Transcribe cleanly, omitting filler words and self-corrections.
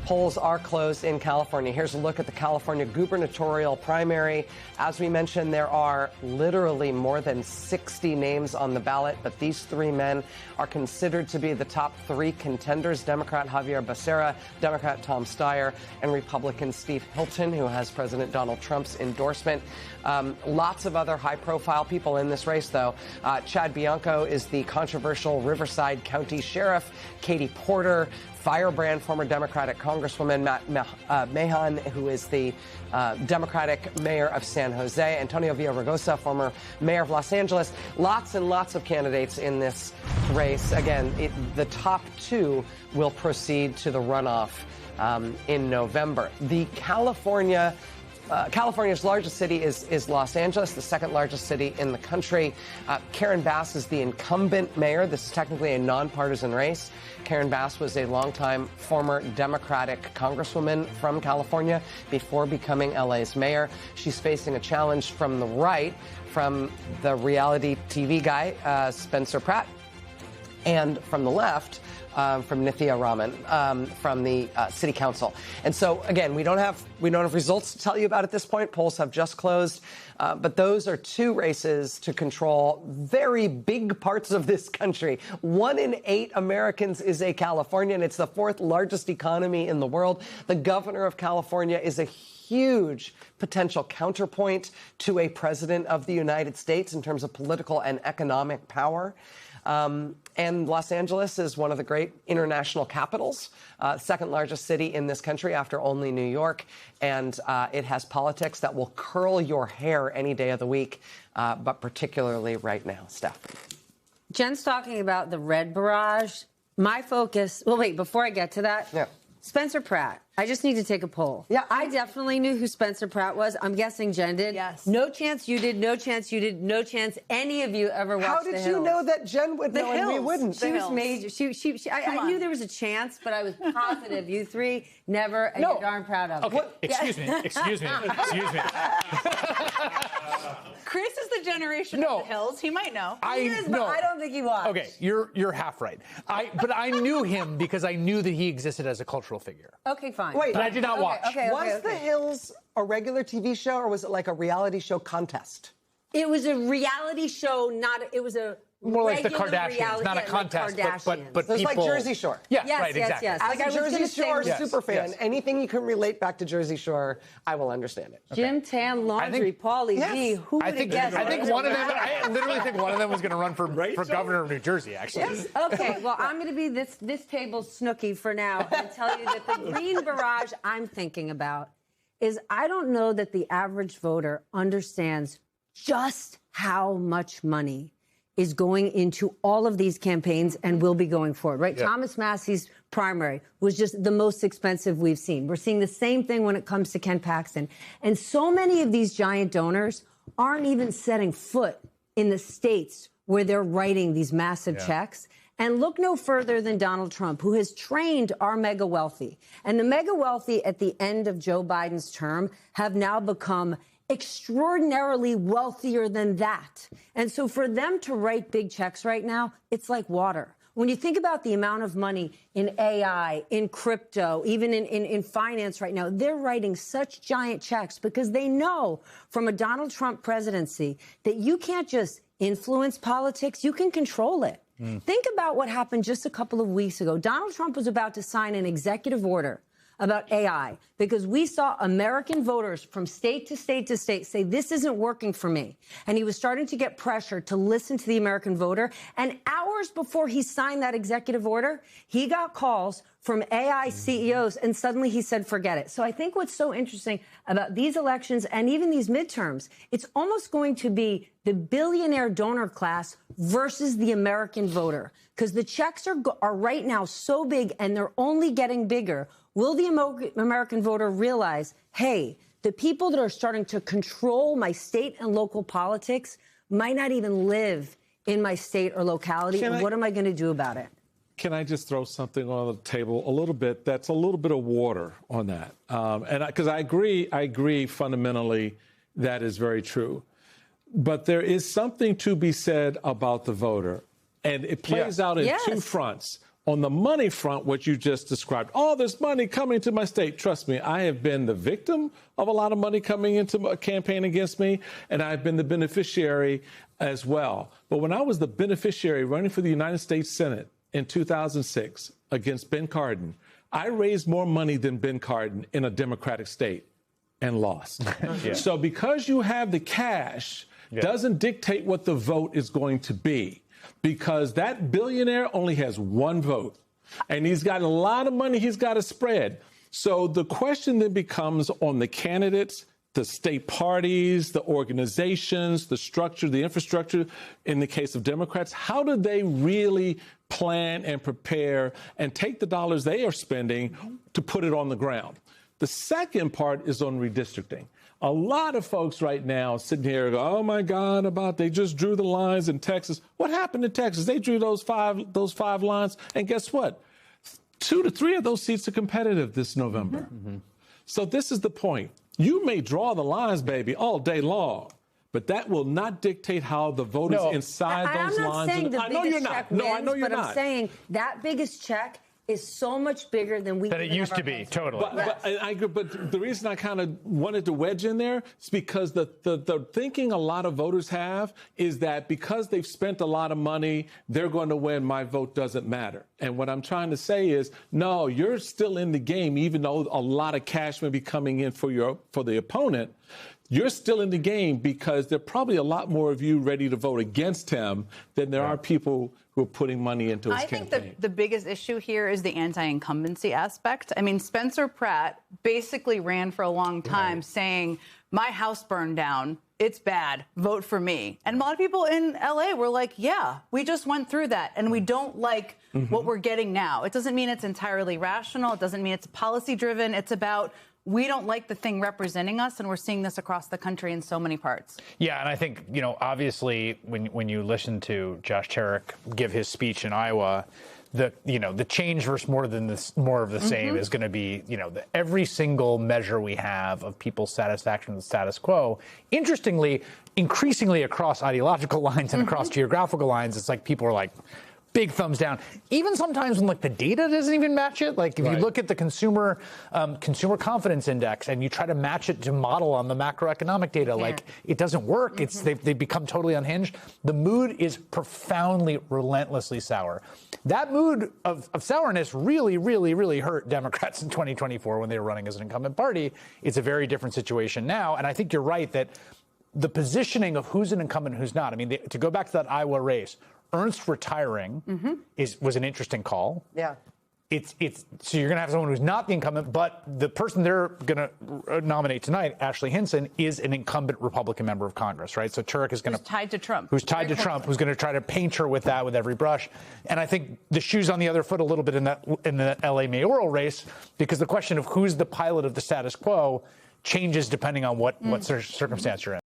Polls are closed in California. Here's a look at the California gubernatorial primary. As we mentioned, there are literally more than 60 names on the ballot, but these three men are considered to be the top three contenders: Democrat Xavier Becerra, Democrat Tom Steyer, and Republican Steve Hilton, who has President Donald Trump's endorsement. Lots of other high-profile people in this race, though. Chad Bianco is the controversial Riverside County Sheriff. Katie Porter, firebrand former Democratic Congresswoman Matt Mahan, who is the Democratic mayor of San Jose. Antonio Villaraigosa, former mayor of Los Angeles. Lots and lots of candidates in this race. Again, the top two will proceed to the runoff in November. California's largest city is Los Angeles, the second largest city in the country. Karen Bass is the incumbent mayor. This is technically a nonpartisan race. Karen Bass was a longtime former Democratic congresswoman from California before becoming LA's mayor. She's facing a challenge from the right, from the reality TV guy, Spencer Pratt, and from the left, from Nithya Raman, from the city council. And so, again, we don't have results to tell you about at this point. Polls have just closed. But those are two races to control very big parts of this country. 1 in 8 Americans is a Californian. It's the fourth largest economy in the world. The governor of California is a huge potential counterpoint to a president of the United States in terms of political and economic power. And Los Angeles is one of the great international capitals, second largest city in this country after only New York. And it has politics that will curl your hair any day of the week, but particularly right now. Steph. Jen's talking about the red barrage. My focus, well, wait, before I get to that, yeah. Spencer Pratt. I just need to take a poll. Yeah, I definitely knew who Spencer Pratt was. I'm guessing Jen did. Yes. No chance you did. No chance you did. No chance any of you ever watched How did you know that Jen would know and we wouldn't? She was major. I knew there was a chance, but I was positive you three never, and you're darn proud of it. Okay, excuse me. Chris is the generation of the hills. He might know. But I don't think he watched. Okay, you're half right. But I knew him because I knew that he existed as a cultural figure. Okay, fine. Wait, but I did not watch. Was The Hills a regular TV show, or was it like a reality show contest? It was a reality show, it was a more like the Kardashians, reality, not a contest, but So it's people... like Jersey Shore. Yeah, yes, right, yes, exactly. yes. As Like a Jersey Shore superfan, yes. anything you can relate back to Jersey Shore, I will understand it. Jim Tan Laundry, Paulie D. Who would have guessed? I literally think one of them was going to run for governor of New Jersey, actually. Yes. Okay, well, I'm going to be this table's Snooki for now and tell you that the green barrage I'm thinking about is I don't know that the average voter understands just how much money is going into all of these campaigns and will be going forward, right? Yeah. Thomas Massey's primary was just the most expensive we've seen. We're seeing the same thing when it comes to Ken Paxton. And so many of these giant donors aren't even setting foot in the states where they're writing these massive checks. And look no further than Donald Trump, who has trained our mega wealthy. And the mega wealthy at the end of Joe Biden's term have now become extraordinarily wealthier than that. And so for them to write big checks right now, it's like water. When you think about the amount of money in AI, in crypto, even in finance right now, they're writing such giant checks because they know from a Donald Trump presidency that you can't just influence politics, you can control it. Think about what happened just a couple of weeks ago. Donald Trump was about to sign an executive order about AI because we saw American voters from state to state to state say, this isn't working for me. And he was starting to get pressure to listen to the American voter. And hours before he signed that executive order, he got calls from AI CEOs, and suddenly he said, forget it. So I think what's so interesting about these elections and even these midterms, it's almost going to be the billionaire donor class versus the American voter, because the checks are right now so big and they're only getting bigger. Will the American voter realize, hey, the people that are starting to control my state and local politics might not even live in my state or locality, and what am I going to do about it? Can I just throw something on the table a little bit? That's a little bit of water on that, and because I agree fundamentally that is very true, but there is something to be said about the voter, and it plays out in two fronts. On the money front, what you just described, all this money coming to my state. Trust me, I have been the victim of a lot of money coming into a campaign against me, and I've been the beneficiary as well. But when I was the beneficiary running for the United States Senate in 2006 against Ben Cardin, I raised more money than Ben Cardin in a Democratic state and lost. Yeah. So because you have the cash doesn't dictate what the vote is going to be. Because that billionaire only has one vote, and he's got a lot of money he's got to spread. So the question then becomes on the candidates, the state parties, the organizations, the structure, the infrastructure. In the case of Democrats, how do they really plan and prepare and take the dollars they are spending to put it on the ground? The second part is on redistricting. A lot of folks right now sitting here go, oh, my God, they just drew the lines in Texas. What happened in Texas? They drew those five lines. And guess what? 2 to 3 of those seats are competitive this November. Mm-hmm. So this is the point. You may draw the lines, baby, all day long, but that will not dictate how the voters inside those lines. I'm not saying the biggest check wins, I know you're not. I'm saying that biggest check is so much bigger than it used to be. Totally. But the reason I kind of wanted to wedge in there is because the thinking a lot of voters have is that because they've spent a lot of money, they're going to win. My vote doesn't matter. And what I'm trying to say is, no, you're still in the game, even though a lot of cash may be coming in for the opponent. You're still in the game because there are probably a lot more of you ready to vote against him than there are people who are putting money into his campaign. I think the biggest issue here is the anti-incumbency aspect. I mean, Spencer Pratt basically ran for a long time saying, my house burned down. It's bad. Vote for me. And a lot of people in L.A. were like, yeah, we just went through that, and we don't like what we're getting now. It doesn't mean it's entirely rational. It doesn't mean it's policy-driven. It's about we don't like the thing representing us, and we're seeing this across the country in so many parts. Yeah, and I think, obviously, when you listen to Josh Charick give his speech in Iowa, the change versus more of the same is going to be, every single measure we have of people's satisfaction with the status quo. Interestingly, increasingly across ideological lines and across geographical lines, it's like people are like, big thumbs down. Even sometimes when the data doesn't even match it. Like if you look at the consumer confidence index and you try to match it to model on the macroeconomic data, it doesn't work. They become totally unhinged. The mood is profoundly, relentlessly sour. That mood of sourness really, really, really hurt Democrats in 2024 when they were running as an incumbent party. It's a very different situation now. And I think you're right that the positioning of who's an incumbent and who's not. I mean, to go back to that Iowa race, Ernst retiring was an interesting call. Yeah. So you're going to have someone who's not the incumbent, but the person they're going to nominate tonight, Ashley Hinson, is an incumbent Republican member of Congress, right? So Turek is going to... Who's tied to Trump. Who's tied to Trump, who's going to try to paint her with every brush. And I think the shoe's on the other foot a little bit in the L.A. mayoral race, because the question of who's the pilot of the status quo changes depending on what circumstance you're in.